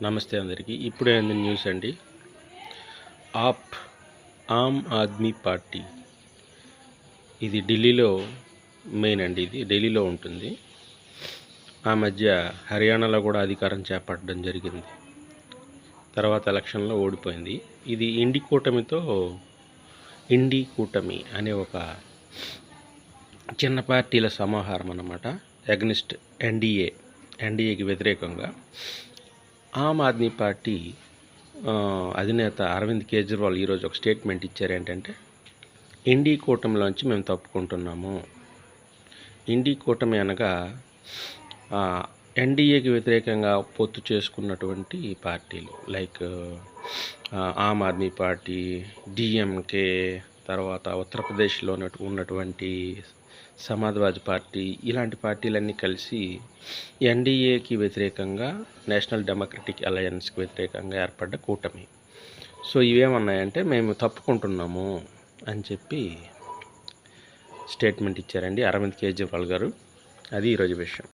నమస్తే అందరికీ. ఇప్పుడే అందిన న్యూస్ అండి. ఆమ్ ఆద్మీ పార్టీ ఇది ఢిల్లీలో మెయిన్ అండి. ఇది ఢిల్లీలో ఉంటుంది. ఆ మధ్య హర్యానాలో కూడా అధికారం చేపట్టడం జరిగింది. తర్వాత ఎలక్షన్లో ఓడిపోయింది. ఇది ఇండి కూటమి అనే ఒక చిన్న పార్టీల సమాహారం అన్నమాట. అగనిస్ట్ ఎన్డీఏకి వ్యతిరేకంగా ఆమ్ ఆద్మీ పార్టీ అధినేత అరవింద్ కేజ్రీవాల్ ఈరోజు ఒక స్టేట్మెంట్ ఇచ్చారు. ఏంటంటే ఇండి కూటమిలోంచి మేము తప్పుకుంటున్నాము. ఇండి కూటమి అనగా ఎన్డీఏకి వ్యతిరేకంగా పొత్తు చేసుకున్నటువంటి పార్టీలు like Aam Aadmi party, DMK, తర్వాత ఉత్తరప్రదేశ్లో ఉన్నటువంటి సమాజ్వాదీ పార్టీ, ఇలాంటి పార్టీలన్నీ కలిసి ఎన్డీఏకి వ్యతిరేకంగా నేషనల్ డెమోక్రటిక్ అలయన్స్కి వ్యతిరేకంగా ఏర్పడ్డ కూటమి. సో ఇవేమన్నాయంటే మేము తప్పుకుంటున్నాము అని చెప్పి స్టేట్మెంట్ ఇచ్చారండి అరవింద్ కేజ్రీవాల్ గారు. అది ఈరోజు విషయం.